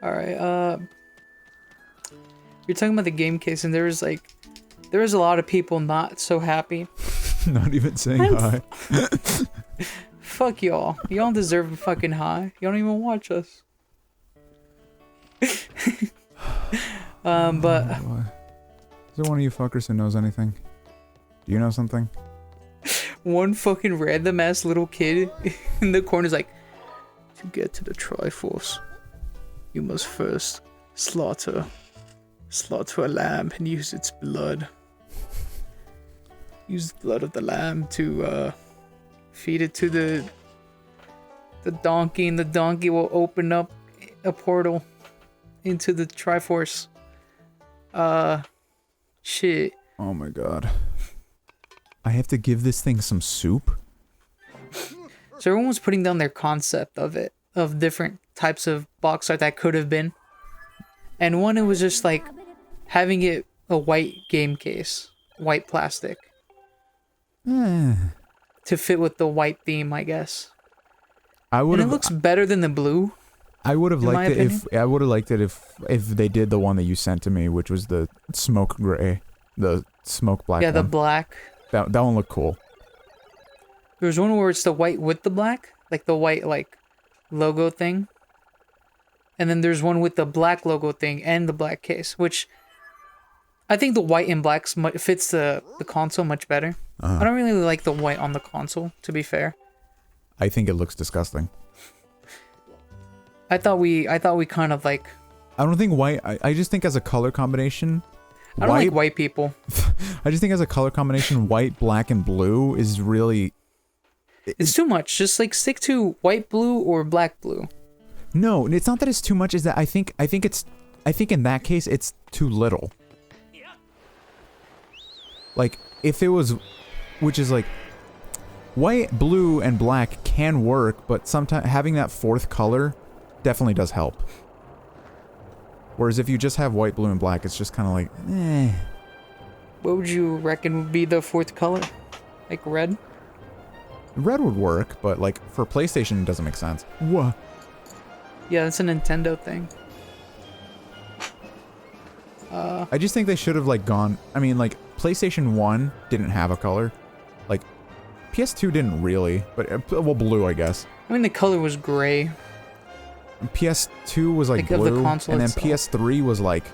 All right. You're talking about the game case, and there was a lot of people not so happy. Not even saying hi. Fuck y'all. Y'all deserve a fucking high. You don't even watch us. But is there one of you fuckers who knows anything? Do you know something? one fucking random ass little kid in the corner is like, to get to the Triforce, you must first slaughter a lamb and use its blood. Use the blood of the lamb to feed it to the donkey, and the donkey will open up a portal into the Triforce. Shit. Oh my god. I have to give this thing some soup? So everyone was putting down their concept of it, of different types of box art that could have been. And one, it was just like having it a white game case, white plastic. To fit with the white theme, I guess. And it looks better than the blue. I would have liked it if they did the one that you sent to me, which was the smoke gray, the smoke black. Yeah, one. the black. That one looked cool. There's one where it's the white with the black, like the white logo thing. And then there's one with the black logo thing and the black case, which I think the white and black fits the console much better. I don't really like the white on the console, to be fair. I think it looks disgusting. I thought we kind of like. I don't think white. I just think as a color combination. I don't like white people. I just think as a color combination, white, black, and blue is really. It's too much. Just like stick to white blue or black blue. No, it's not that it's too much. Is that I think in that case it's too little. Like if it was, which is like, white, blue, and black can work, but sometimes having that fourth color definitely does help. Whereas if you just have white, blue, and black, it's just kind of like, eh. What would you reckon would be the fourth color? Like red? Red would work, but like for PlayStation, it doesn't make sense. What? Yeah, that's a Nintendo thing. I just think they should have like gone. I mean, like PlayStation 1 didn't have a color. Like PS2 didn't really, but well, blue, I guess. I mean, the color was gray. And PS2 was like blue, of the console and then itself. PS3 was like,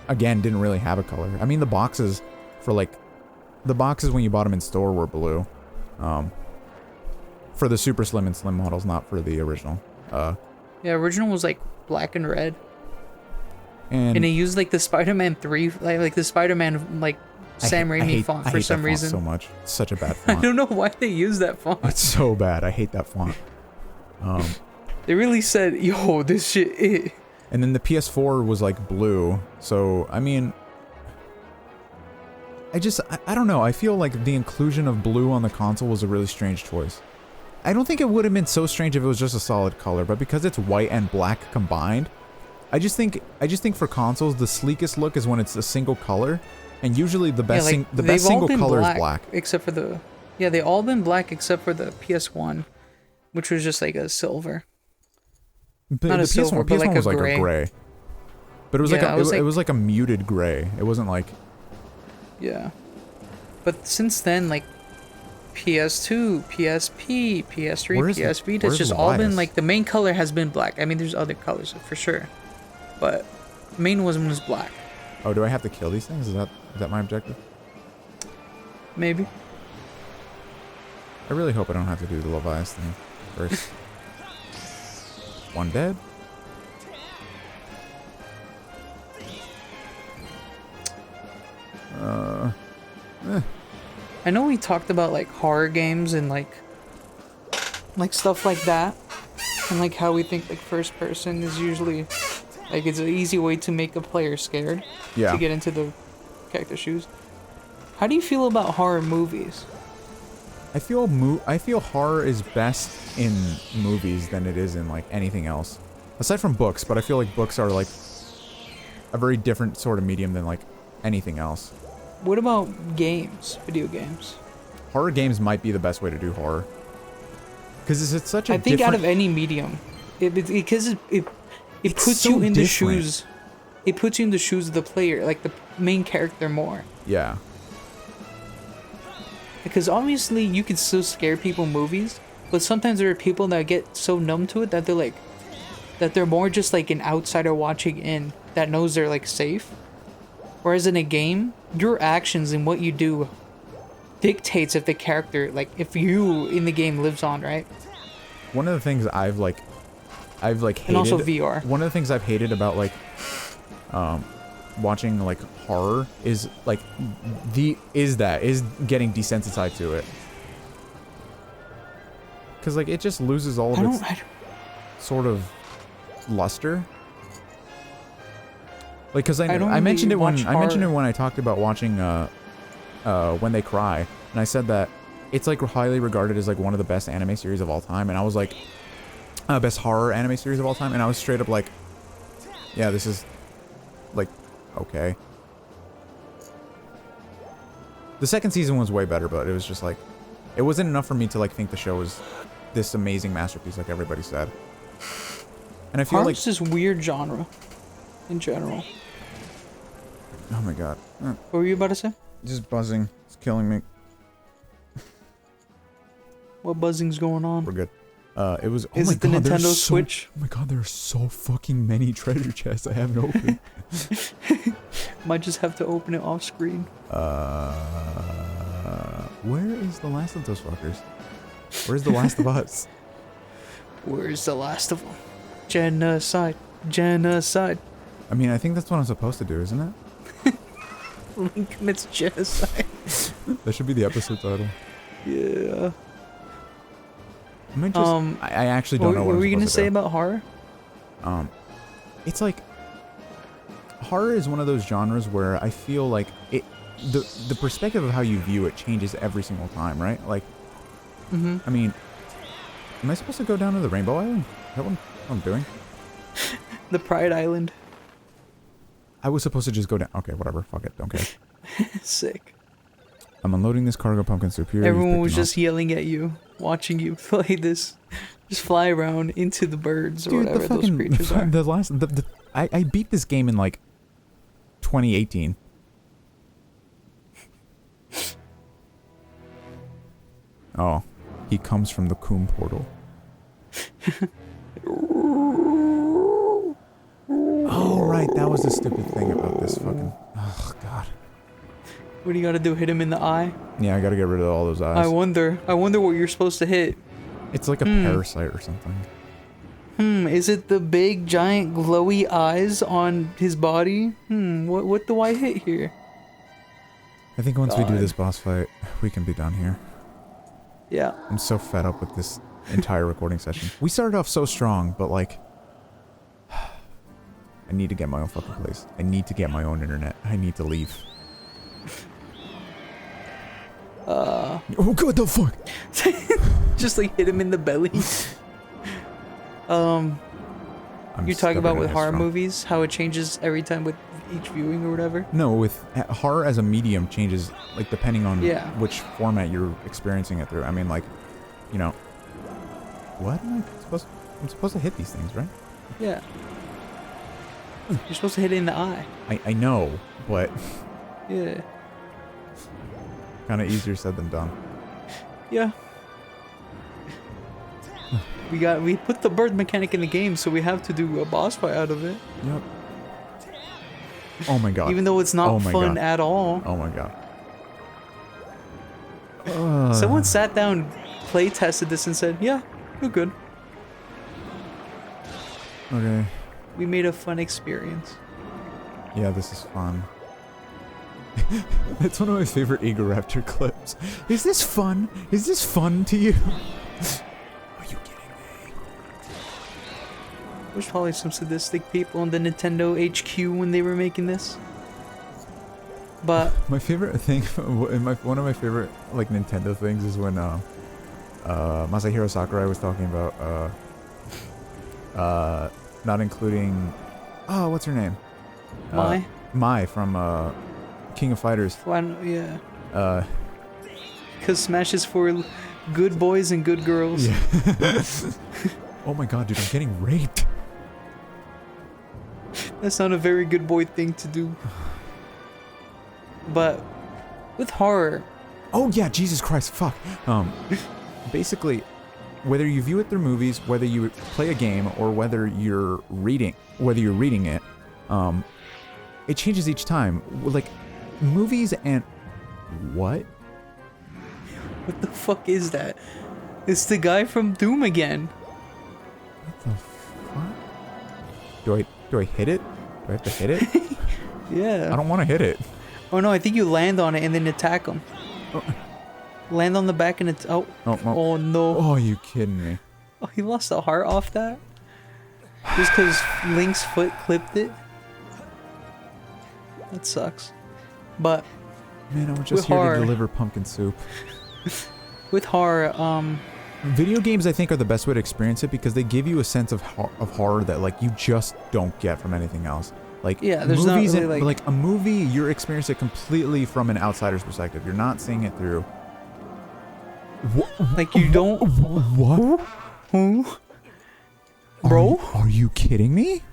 again, didn't really have a color. I mean, the boxes when you bought them in store were blue. For the super slim and slim models, not for the original. Yeah, original was like black and red. And it used like the Spider-Man 3, like the Spider-Man Sam Raimi font for some reason. So much. It's such a bad font. I don't know why they use that font. It's so bad. I hate that font. They really said, yo, this shit. And then the PS4 was like blue. So, I mean, I don't know. I feel like the inclusion of blue on the console was a really strange choice. I don't think it would have been so strange if it was just a solid color, but because it's white and black combined, I just think for consoles, the sleekest look is when it's a single color, and usually the best best single color is black. Except for they've all been black except for the PS1, which was just like a silver. But Not the a silver, PS1 but like was a like gray. a gray. But it was it was like a muted gray. It wasn't like. Yeah, but since then, like PS2, PSP, PS3, PS Vita, it's just all been like the main color has been black. I mean, there's other colors for sure, but the main one was black. Oh, do I have to kill these things? Is that my objective? Maybe. I really hope I don't have to do the Levi's thing first. One dead. I know we talked about like horror games and like stuff like that, and like how we think like first person is usually like it's an easy way to make a player scared. Yeah. To get into the character's shoes. How do you feel about horror movies? I feel horror is best in movies than it is in like anything else, aside from books. But I feel like books are like a very different sort of medium than like anything else. What about games, video games? Horror games might be the best way to do horror, because it's such a. I think out of any medium, because it it It's puts so you in the different. shoes. It puts you in the shoes of the player, like the main character more. Yeah. Because obviously you can still scare people in movies, but sometimes there are people that get so numb to it that they're like, that they're more just like an outsider watching in that knows they're like safe. Whereas in a game, your actions and what you do dictates if the character, like if you in the game lives on, right? One of the things I've hated. And also VR. One of the things I've hated about like, watching like horror is like is getting desensitized to it. Cause like it just loses all of its sort of luster. Like, cause I mentioned it when I talked about watching When They Cry, and I said that it's like highly regarded as like one of the best anime series of all time, and I was like, best horror anime series of all time, and I was straight up like, yeah, this is like okay. The second season was way better, but it was just like, it wasn't enough for me to like think the show was this amazing masterpiece like everybody said. And I feel Horror's like this weird genre in general. oh my god. What were you about to say? Just buzzing. It's killing me. What buzzing's going on? We're good. It was. Oh Is my it the god, Nintendo there's Switch? Oh my god, there are so fucking many treasure chests I haven't opened. Might just have to open it off screen. Where is the last of those fuckers? Where's the last of us? Where's the last of them? Genocide. Genocide. I mean, I think that's what I'm supposed to do, isn't it? Link commits genocide. That should be the episode title. Yeah. I might just, I actually don't know what were I'm you gonna supposed to say do. about horror? It's like horror is one of those genres where I feel like the perspective of how you view it changes every single time, right? Like, I mean, am I supposed to go down to the Rainbow Island? Is that what I'm doing? The Pride Island. I was supposed to just go down. Okay, whatever. Fuck it. Don't care. Sick. I'm unloading this cargo pumpkin soup here. Everyone was just yelling at you, watching you play this. Just fly around into the birds or Dude, whatever those creatures are. I beat this game in like 2018. Oh, he comes from the Coom portal. Oh, right, that was the stupid thing about this fucking... Oh, God. What do you gotta do, hit him in the eye? Yeah, I gotta get rid of all those eyes. I wonder what you're supposed to hit. It's like a parasite or something. Is it the big, giant, glowy eyes on his body? What do I hit here? I think once we do this boss fight, we can be done here. Yeah. I'm so fed up with this entire recording session. We started off so strong, but like... I need to get my own fucking place. I need to get my own internet. I need to leave. Oh god, the fuck! Just like hit him in the belly. You talk about with horror movies, how it changes every time with each viewing or whatever? No, with horror as a medium changes, like, depending on which format you're experiencing it through. I mean, like, you know... What am I supposed... I'm supposed to hit these things, right? Yeah. You're supposed to hit it in the eye. I know, but... Yeah. Kind of easier said than done. Yeah. We put the bird mechanic in the game, so we have to do a boss fight out of it. Yep. Oh my god. Even though it's not fun at all. Oh my god. Someone sat down, play tested this and said, yeah, we're good. Okay. We made a fun experience. Yeah, this is fun. That's one of my favorite Egoraptor clips. Is this fun? Is this fun to you? Are you kidding me? There's probably some sadistic people in the Nintendo HQ when they were making this. But my favorite thing, one of my favorite like Nintendo things is when Masahiro Sakurai was talking about not including what's her name? Mai from King of Fighters. Yeah. Because Smash is for good boys and good girls. Yeah. Oh my god, dude, I'm getting raped. That's not a very good boy thing to do. But with horror, Oh yeah, Jesus Christ, fuck. Basically, whether you view it through movies, whether you play a game, or whether you're reading it, it changes each time. Like movies and what? what the fuck is that? It's the guy from Doom again. What the fuck? Do I hit it? Do I have to hit it? Yeah. I don't want to hit it. Oh no, I think you land on it and then attack him. Oh. Land on the back and it's oh no. Oh, you kidding me? Oh, he lost a heart off that? Just because Link's foot clipped it? That sucks. But Man, I'm just with here horror, to deliver pumpkin soup. with horror, Video games, I think, are the best way to experience it because they give you a sense of horror that like you just don't get from anything else. Like yeah, there's movies, not really like a movie, you're experiencing it completely from an outsider's perspective. You're not seeing it through. like you don't. What? Who? Bro? Are you kidding me?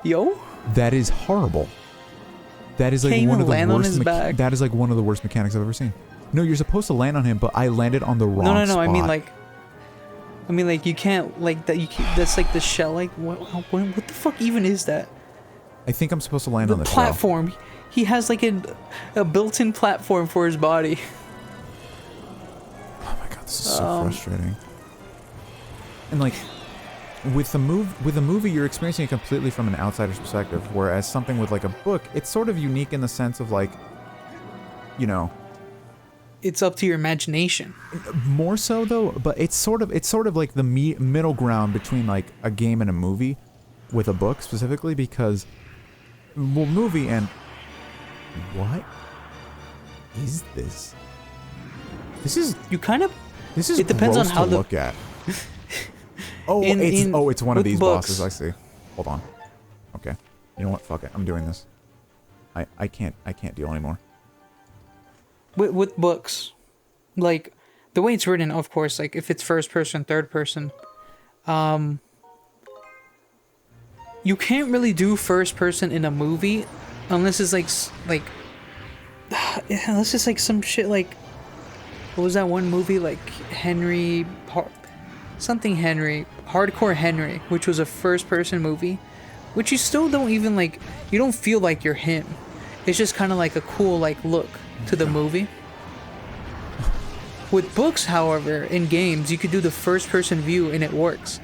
Yo? That is horrible. That is like Can't one even of the land on worst. his back. That is like one of the worst mechanics I've ever seen. No, you're supposed to land on him, but I landed on the wrong No. spot. I mean like you can't like that. You can't, that's like the shell. Like what the fuck even is that? I think I'm supposed to land The on the shell. platform. He has like a built-in platform for his body. Oh my god, this is so frustrating. And like with a movie, you're experiencing it completely from an outsider's perspective, whereas something with like a book, it's sort of unique in the sense of like, you know, It's up to your imagination. more so though. But it's sort of like the middle ground between like a game and a movie, with a book specifically because, well, movie and what is this? This is You kind of. This is It depends on gross how to the- look at. Oh, it's one of with these books. bosses. I see. Hold on. Okay. You know what? Fuck it. I'm doing this. I can't deal anymore. With books, like the way it's written, of course, like if it's first person, third person, you can't really do first person in a movie unless it's like unless it's like some shit like what was that one movie like Hardcore Henry, which was a first person movie, which you still don't even like, you don't feel like you're him. It's just kind of like a cool like look to the movie. With books, however, in games, you could do the first person view and it works.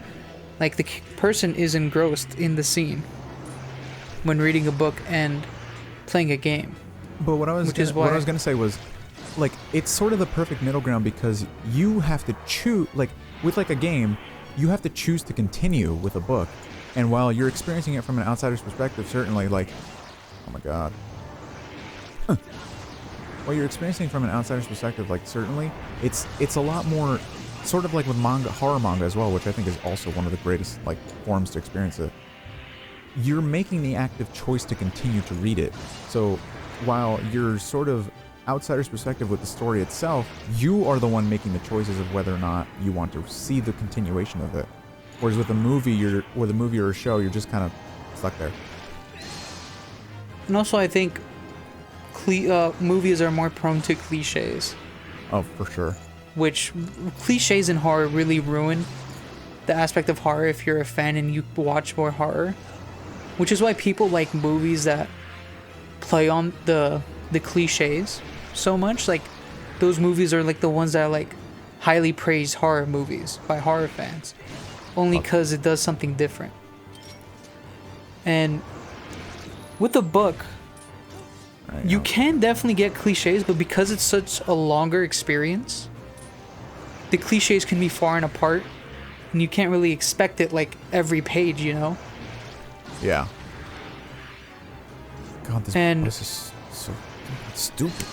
Like the person is engrossed in the scene when reading a book and playing a game. But what I was gonna say was, like, it's sort of the perfect middle ground because you have to choose, like, with like a game, you have to choose to continue with a book, and while you're experiencing it from an outsider's perspective, certainly, like, oh my god. While you're experiencing from an outsider's perspective, like, certainly, it's a lot more, sort of like with manga, horror manga as well, which I think is also one of the greatest, like, forms to experience it. You're making the active choice to continue to read it. So, while you're sort of outsider's perspective with the story itself, you are the one making the choices of whether or not you want to see the continuation of it. Whereas with a movie, or a show, you're just kind of stuck there. And also, I think movies are more prone to cliches, Oh, for sure. which cliches in horror really ruin the aspect of horror if you're a fan and you watch more horror. Which is why people like movies that play on the cliches so much. Like, those movies are like the ones that are like highly praised horror movies by horror fans. Only because it does something different. And with a book, you can definitely get cliches, but because it's such a longer experience, the cliches can be far and apart, and you can't really expect it like every page, you know? Yeah. God, this is so stupid.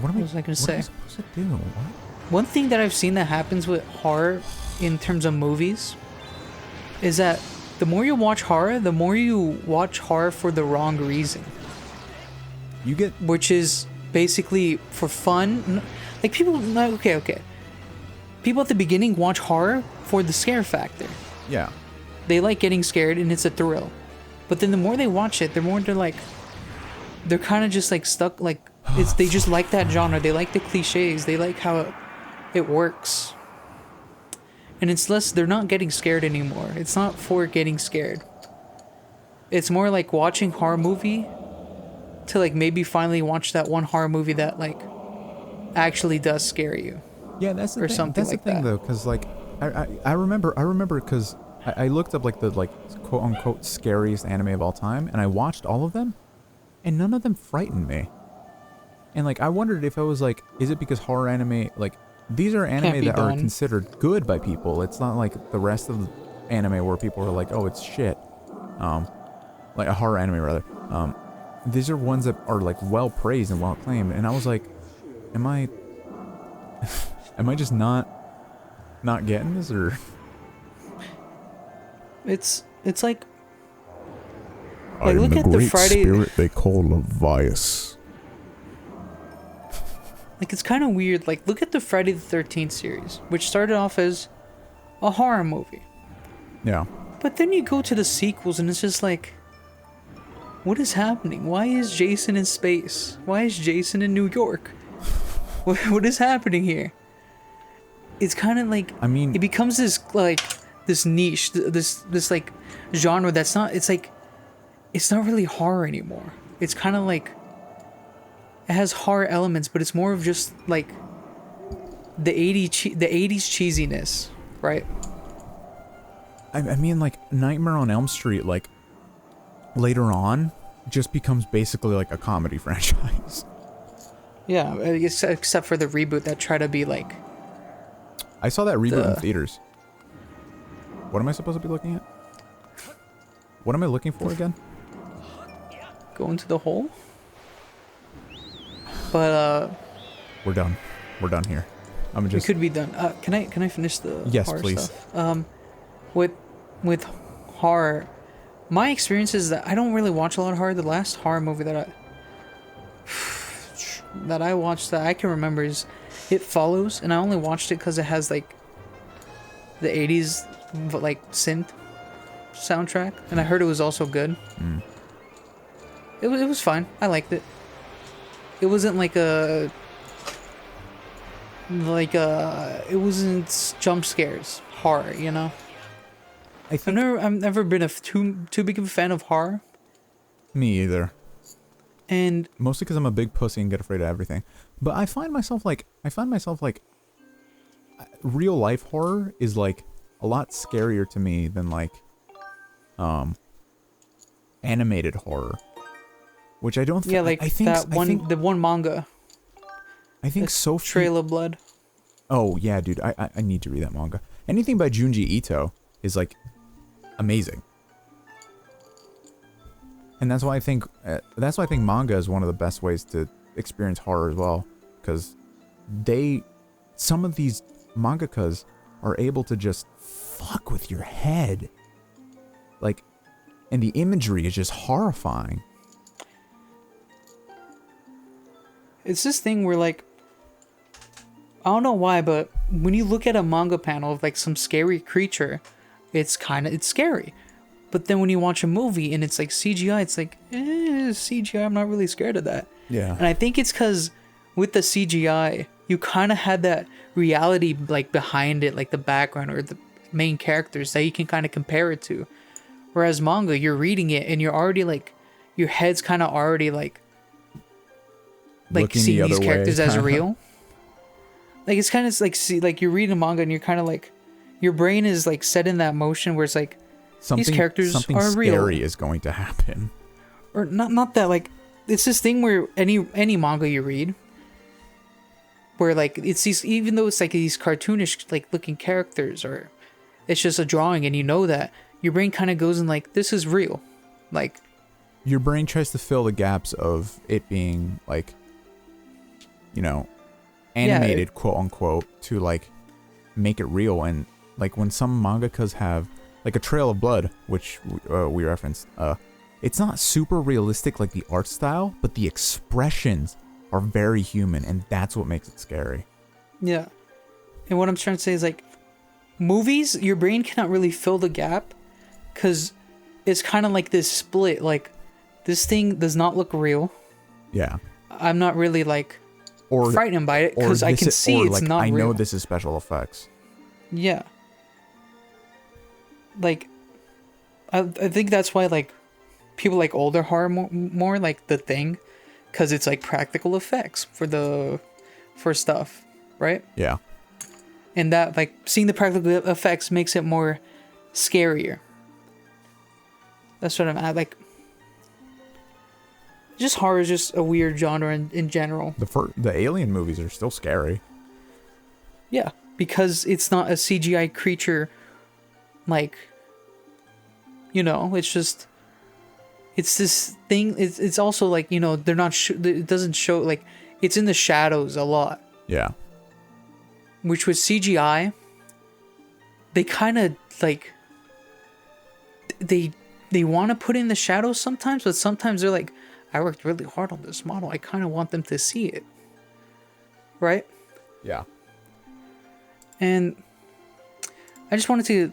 What was I gonna say? What am I supposed to do? What? One thing that I've seen that happens with horror in terms of movies is that the more you watch horror, the more you watch horror for the wrong reason. You get... Which is basically for fun. Like, people... Okay. People at the beginning watch horror for the scare factor. Yeah. They like getting scared, and it's a thrill. But then the more they watch it, the more they're kind of just like stuck. Like they just like that genre. They like the cliches. They like how it works. And it's less. They're not getting scared anymore. It's not for getting scared. It's more like watching horror movie to like maybe finally watch that one horror movie that like actually does scare you. Yeah, that's the or thing. something That's like the thing that. though, because like I remember because I looked up like the like quote unquote scariest anime of all time, and I watched all of them, and none of them frightened me. And like I wondered if I was like, is it because horror anime like these are Can't anime be that are done. considered good by people? It's not like the rest of the anime where people are like, oh, it's shit. Like a horror anime rather. These are ones that are like well praised and well acclaimed, and I was like, am I just not getting this, or It's like I am look the at the great Friday. spirit they call Levias. Like it's kind of weird. Like look at the Friday the 13th series, which started off as a horror movie, yeah. but then you go to the sequels and it's just like, what is happening? Why is Jason in space? Why is Jason in New York? What is happening here? It's kind of like, I mean, it becomes this like this niche, this like genre that's not. It's like, it's not really horror anymore. It's kind of like, it has horror elements, but it's more of just like the 80s cheesiness, right? I mean, like Nightmare on Elm Street, like later on, just becomes basically like a comedy franchise. Yeah, except for the reboot that try to be like. I saw that reboot in theaters. What am I supposed to be looking at? What am I looking for again? Go into the hole. But We're done. We're done here. I'm we just. could be done. Can I finish the Yes, horror please. stuff? With horror, my experience is that I don't really watch a lot of horror. The last horror movie that I watched that I can remember is It Follows, and I only watched it because it has like the 80s like synth soundtrack, and I heard it was also good. It was fine. I liked it. It wasn't like it wasn't jump scares horror, you know. I think I've never been too big of a fan of horror, me either. and Mostly because I'm a big pussy and get afraid of everything. But I find myself like real life horror is like a lot scarier to me than like animated horror, which I don't. yeah, like the one manga, I think so. Trail of Blood. Oh yeah, dude, I need to read that manga. Anything by Junji Ito is like amazing, and that's why I think manga is one of the best ways to experience horror as well, because some of these mangakas are able to just fuck with your head, like, and the imagery is just horrifying. It's this thing where like, I don't know why, but when you look at a manga panel of like some scary creature, it's scary. But then when you watch a movie and it's like CGI, it's like, CGI, I'm not really scared of that. Yeah. And I think it's because with the CGI, you kind of had that reality like behind it, like the background or the main characters that you can kind of compare it to. Whereas manga, you're reading it and you're already like, your head's kind of already like Looking seeing the these other characters way. as real. Like it's kind of like you're reading a manga and you're kind of like, your brain is like set in that motion where it's like, these characters something are real. scary is going to happen. Or not that, like, it's this thing where any manga you read, where like it's these, even though it's like these cartoonish like looking characters, or it's just a drawing and you know that, your brain kind of goes in like, this is real. Like, Your brain tries to fill the gaps of it being like, you know, animated, quote unquote, to like make it real. And like when some mangakas have like a Trail of Blood, which we referenced, it's not super realistic like the art style, but the expressions are very human, and that's what makes it scary. yeah. And what I'm trying to say is like, movies, your brain cannot really fill the gap because it's kind of like this split. Like, this thing does not look real. Yeah. I'm not really like frightened by it because I can see it's like, not I real. know this is special effects. Yeah. Like, I think that's why like people like older horror more like The Thing, because it's like practical effects for stuff, right? Yeah. And that like seeing the practical effects makes it more scarier. That's what I'm at. Like, just horror is just a weird genre in general. The Alien movies are still scary. Yeah, because it's not a CGI creature. Like, you know, it's just, it's this thing. It's also like, you know, they're not. It doesn't show, like, it's in the shadows a lot. Yeah. Which with CGI, they kind of like, they want to put in the shadows sometimes, but sometimes they're like, I worked really hard on this model. I kind of want them to see it. Right? Yeah. And I just wanted to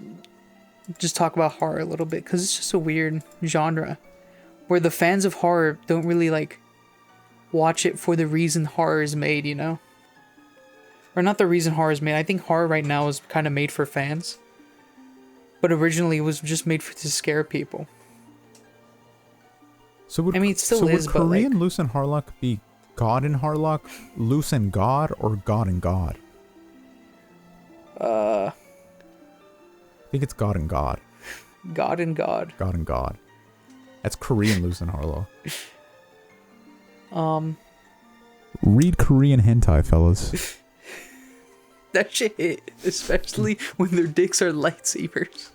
just talk about horror a little bit, because it's just a weird genre where the fans of horror don't really like watch it for the reason horror is made, you know? Or not the reason horror is made. I think horror right now is kind of made for fans. But originally it was just made to scare people. So would, I mean, it still is, would but Korean like, Loos and Harlock be God in Harlock, Loos and God, or God and God? I think it's God and God. God and God. God and God. That's Korean Loos and Harlock. Read Korean hentai, fellas. That shit hit, especially when their dicks are lightsabers.